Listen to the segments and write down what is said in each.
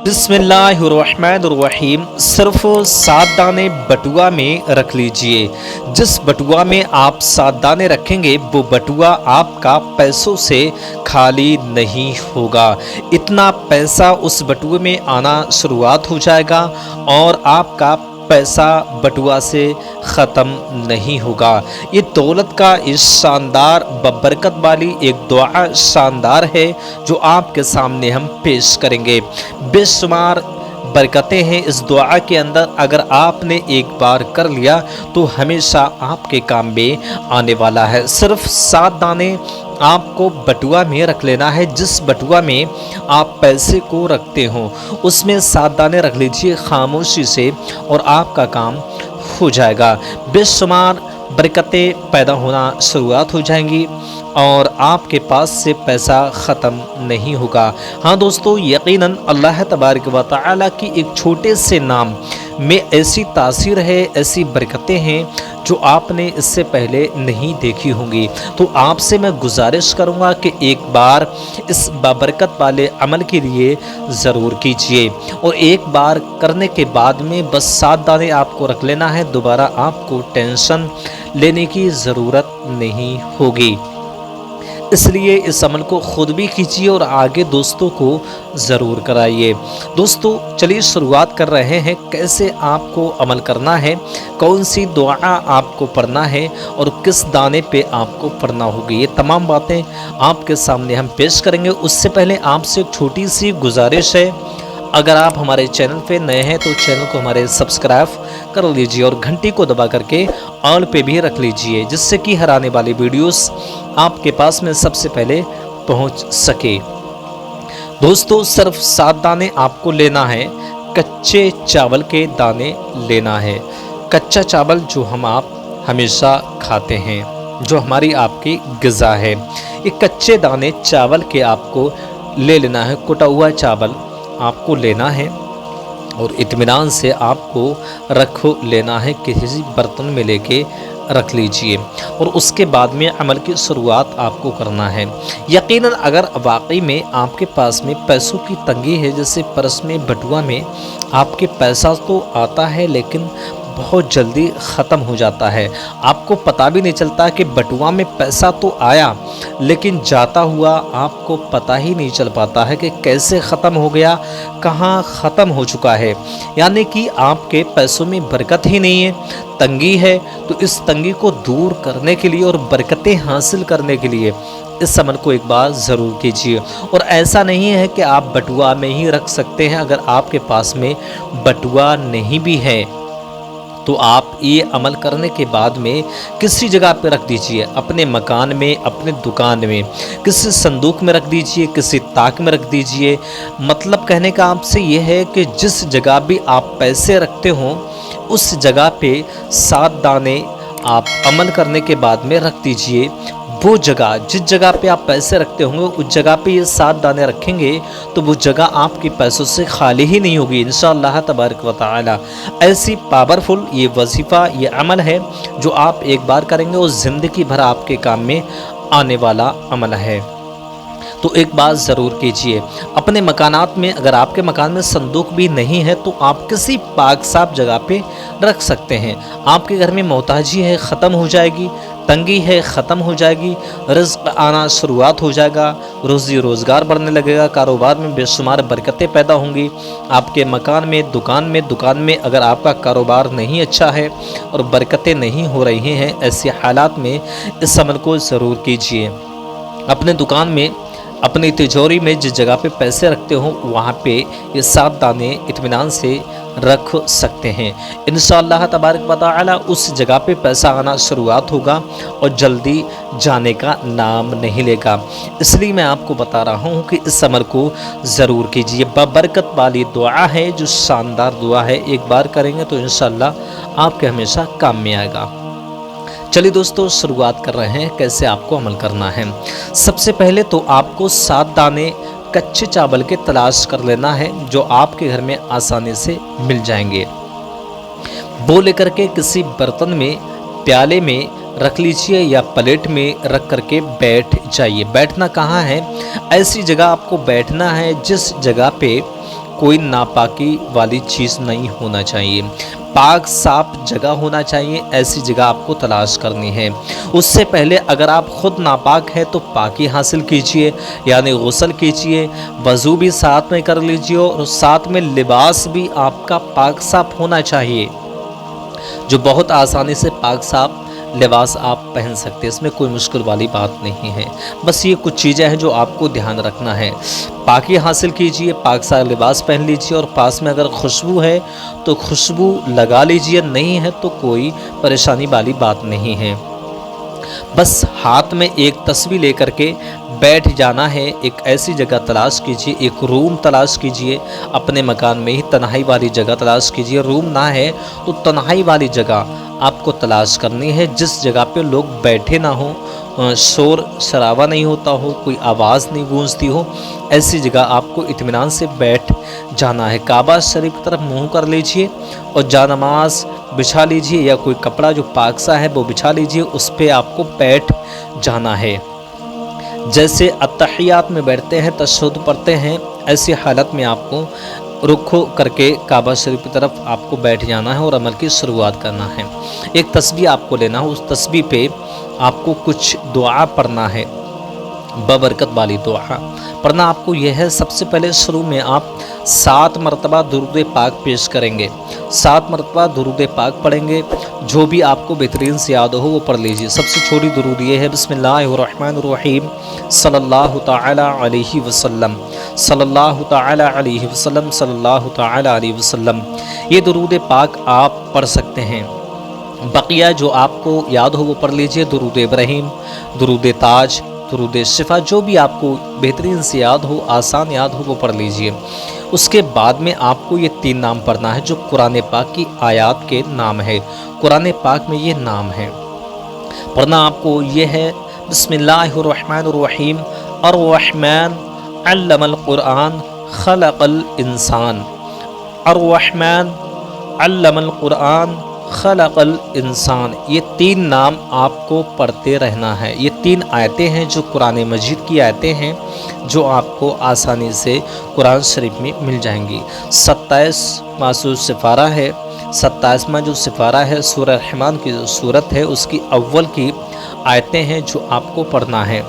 बिस्मिल्लाहिर्रहमानिर्रहीम। सिर्फ 7 दाने बटुआ में रख लीजिए। जिस बटुआ में आप 7 दाने रखेंगे वो बटुआ आपका पैसों से खाली नहीं होगा। इतना पैसा उस बटुए में आना शुरुआत हो जाएगा और आपका पैसा बटुआ से ख़त्म नहीं होगा। ये दौलत का इस शानदार बबरकत वाली एक दुआ शानदार है जो आपके सामने हम पेश करेंगे। बेशुमार बरकतें हैं इस दुआ के अंदर। अगर आपने एक बार कर लिया तो हमेशा आपके काम में आने वाला है। सिर्फ 7 दाने आपको बटुआ में रख लेना है। जिस बटुआ में आप पैसे को रखते हो उसमें 7 दाने रख लीजिए खामोशी से और आपका काम हो जाएगा। बेशुमार बरकतें पैदा होना शुरुआत हो जाएंगी और आपके पास से पैसा ख़त्म नहीं होगा। हाँ दोस्तों, यकीनन अल्लाह तबारक व तआला की एक छोटे से नाम में ऐसी तासीर है, ऐसी बरकतें हैं जो आपने इससे पहले नहीं देखी होंगी। तो आपसे मैं गुजारिश करूंगा कि एक बार इस बाबरकत वाले अमल के लिए ज़रूर कीजिए और एक बार करने के बाद में बस 7 दाने आपको रख लेना है। दोबारा आपको टेंशन लेने की ज़रूरत नहीं होगी। इसलिए इस अमल को ख़ुद भी कीजिए और आगे दोस्तों को ज़रूर कराइए। दोस्तों चलिए शुरुआत कर रहे हैं कैसे आपको अमल करना है, कौन सी दुआ आपको पढ़ना है और किस दाने पे आपको पढ़ना होगी। ये तमाम बातें आपके सामने हम पेश करेंगे। उससे पहले आपसे एक छोटी सी गुजारिश है, अगर आप हमारे चैनल पे नए हैं तो चैनल को हमारे सब्सक्राइब कर लीजिए और घंटी को दबा करके ऑल पे भी रख लीजिए, जिससे कि हर आने वाली वीडियोस आपके पास में सबसे पहले पहुंच सके। दोस्तों सिर्फ 7 दाने आपको लेना है। कच्चे चावल के दाने लेना है। कच्चा चावल जो आप हमेशा खाते हैं, जो हमारी आपकी ग़िज़ा है, ये कच्चे दाने चावल के आपको ले लेना है। कुटा हुआ चावल आपको लेना है और इत्मीनान से आपको रख लेना है। किसी बर्तन में लेके रख लीजिए और उसके बाद में अमल की शुरुआत आपको करना है। यकीनन अगर वाकई में आपके पास में पैसों की तंगी है, जैसे पर्स में बटुआ में आपके पैसा तो आता है लेकिन बहुत जल्दी ख़त्म हो जाता है, आपको पता भी नहीं चलता कि बटुआ में पैसा तो आया लेकिन जाता हुआ आपको पता ही नहीं चल पाता है कि कैसे ख़त्म हो गया, कहाँ ख़त्म हो चुका है। यानी कि आपके पैसों में बरकत ही नहीं है, तंगी है। तो इस तंगी को दूर करने के लिए और बरकतें हासिल करने के लिए इस अमल को एक बार ज़रूर कीजिए। और ऐसा नहीं है कि आप बटुआ में ही रख सकते हैं। अगर आपके पास में बटुआ नहीं भी है तो आप ये अमल करने के बाद में किसी जगह पे रख दीजिए, अपने मकान में, अपने दुकान में, किसी संदूक में रख दीजिए, किसी ताक में रख दीजिए। मतलब कहने का आपसे ये है कि जिस जगह भी आप पैसे रखते हो उस जगह पे 7 दाने आप अमल करने के बाद में रख दीजिए। वो जगह, जिस जगह पे आप पैसे रखते होंगे उस जगह पे ये 7 दाने रखेंगे तो वो जगह आपके पैसों से खाली ही नहीं होगी इंशाअल्लाह तबारक व तआला। ऐसी पावरफुल ये वजीफ़ा, ये अमल है जो आप एक बार करेंगे और ज़िंदगी भर आपके काम में आने वाला अमल है। तो एक बात ज़रूर कीजिए। अपने मकानात में, अगर आपके मकान में संदूक भी नहीं है तो आप किसी पाक साफ जगह पे रख सकते हैं। आपके घर में मोहताजी है, ख़त्म हो जाएगी, तंगी है, ख़त्म हो जाएगी, रिज़्क़ आना शुरुआत हो जाएगा, रोज़ी रोज़गार बढ़ने लगेगा, कारोबार में बेशुमार बरकतें पैदा होंगी। आपके मकान में, दुकान में अगर आपका कारोबार नहीं अच्छा है और बरकतें नहीं हो रही हैं, ऐसे हालात में इस अमल को ज़रूर कीजिए। अपने दुकान में, अपनी तिजोरी में जिस जगह पे पैसे रखते हो वहाँ पे ये 7 दाने इत्मीनान से रख सकते हैं। इंशाअल्लाह तबारक व तआला उस जगह पे पैसा आना शुरुआत होगा और जल्दी जाने का नाम नहीं लेगा। इसलिए मैं आपको बता रहा हूँ कि इस अमल को ज़रूर कीजिए। बबरकत वाली दुआ है, जो शानदार दुआ है। एक बार करेंगे तो इंशाअल्लाह आपके हमेशा काम में आएगा। चलिए दोस्तों शुरुआत कर रहे हैं कैसे आपको अमल करना है। सबसे पहले तो आपको 7 दाने कच्चे चावल के तलाश कर लेना है जो आपके घर में आसानी से मिल जाएंगे। वो लेकर के किसी बर्तन में, प्याले में रख लीजिए या प्लेट में रख करके बैठ जाइए। बैठना कहाँ है? ऐसी जगह आपको बैठना है जिस जगह पे कोई नापाकी वाली चीज़ नहीं होना चाहिए। पाक साफ जगह होना चाहिए, ऐसी जगह आपको तलाश करनी है। उससे पहले अगर आप ख़ुद नापाक हैं तो पाकी हासिल कीजिए, यानी गुस्ल कीजिए, वज़ू भी साथ में कर लीजिए और साथ में लिबास भी आपका पाक साफ होना चाहिए, जो बहुत आसानी से पाक साफ लिबास आप पहन सकते हैं। इसमें कोई मुश्किल वाली बात नहीं है। बस ये कुछ चीज़ें हैं जो आपको ध्यान रखना है। पाकी हासिल कीजिए, पाक सा लिबास पहन लीजिए और पास में अगर खुशबू है तो खुशबू लगा लीजिए, नहीं है तो कोई परेशानी वाली बात नहीं है। बस हाथ में एक तस्बीह लेकर के बैठ जाना है। एक ऐसी जगह तलाश कीजिए, एक रूम तलाश कीजिए, अपने मकान में ही तन्हाई वाली जगह तलाश कीजिए। रूम ना है तो तन्हाई वाली जगह आपको तलाश करनी है, जिस जगह पे लोग बैठे ना हो, शोर शराबा नहीं होता हो, कोई आवाज़ नहीं गूंजती हो। ऐसी जगह आपको इत्मीनान से बैठ जाना है। काबा शरीफ की तरफ मुँह कर लीजिए और जानमाज बिछा लीजिए, या कोई कपड़ा जो पाक सा है वो बिछा लीजिए, उस पर आपको बैठ जाना है। जैसे अत्तहियात में बैठते हैं, तशहुद पढ़ते हैं, ऐसी हालत में आपको रुखो करके काबा शरीफ की तरफ आपको बैठ जाना है और अमल की शुरुआत करना है। एक तस्बीह आपको लेना है, उस तस्बीह पे आपको कुछ दुआ पढ़ना है, बबरकत वाली दुआ पढ़ना आपको यह है। सबसे पहले शुरू में आप 7 मरतबा दुरूद पाक पेश करेंगे, 7 मरतबा दुरूद पाक पढ़ेंगे। जो भी आपको बेहतरीन से याद हो वो पढ़ लीजिए। सबसे छोटी दुरूद ये है, बिस्मिल्लाहिर्रहमानिर्रहीम सल्लल्लाहु तआला अलैहि वसल्लम, सल्लल्लाहु तआला अलैहि वसल्लम, सल्लल्लाहु तआला अलैहि वसल्लम। ये दुरूद पाक आप पढ़ सकते हैं। बकिया जो आपको याद हो वो पढ़ लीजिए। दुरूद इब्राहीम, दुरूद ताज, दुरूद शिफा, जो भी आपको बेहतरीन से याद हो, आसान याद हो वो पढ़ लीजिए। उसके बाद में आपको ये 3 नाम पढ़ना है जो कुरान पाक की आयत के नाम है। कुरान पाक में ये नाम है, पढ़ना आपको ये है, बिस्मिल्लाहिर्रहमानिर्रहीम अर्रहमान अल्लमल कुरान खलक़ल इंसान, अर्रहमान अल्लमल कुरान खलक़ल इंसान। ये 3 नाम आपको पढ़ते रहना है। ये 3 आयतें हैं जो कुरान मजीद की आयतें हैं, जो आपको आसानी से कुरान शरीफ में मिल जाएंगी। 27वां सिपारा है, 27वां जो सिपारा है सूरह रहमान की जो सूरत है उसकी अव्वल की आयतें हैं जो आपको पढ़ना है।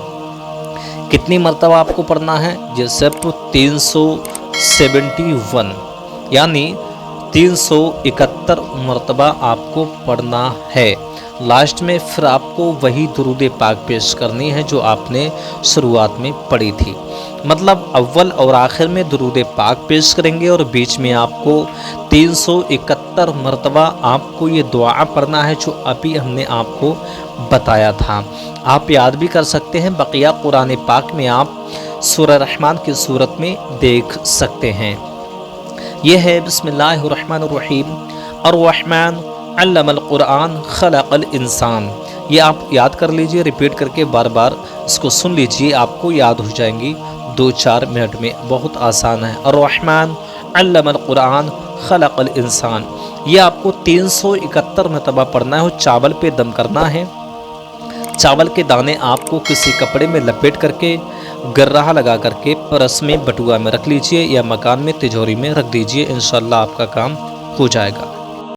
कितनी मरतबा आपको पढ़ना है? ये सिर्फ 371 यानी 371 मरतबा आपको पढ़ना है। लास्ट में फिर आपको वही दुरूद पाक पेश करनी है जो आपने शुरुआत में पढ़ी थी। मतलब अव्वल और आखिर में दुरूद पाक पेश करेंगे और बीच में आपको 371 मरतबा आपको ये दुआ पढ़ना है जो अभी हमने आपको बताया था। आप याद भी कर सकते हैं, बकिया कुरान पाक में आप सूरह रहमान की सूरत में देख सकते हैं। यह है बिस्मिल्लाहिर्रहमानिर्रहीम अर्रहमान अल्लमल कुरान खलक़ल इंसान। ये आप याद कर लीजिए, रिपीट करके बार बार इसको सुन लीजिए, आपको याद हो जाएंगी 2-4 मिनट में। बहुत आसान है। अर्रहमान अल्लमल कुरान खलक़ल इंसान, ये आपको 371 मरतबा पढ़ना है और चावल पे दम करना है। चावल के दाने आपको किसी कपड़े में लपेट करके गर्राहा लगा करके परस में बटुआ में रख लीजिए या मकान में तिजोरी में रख दीजिए। इंशाअल्लाह आपका काम हो जाएगा।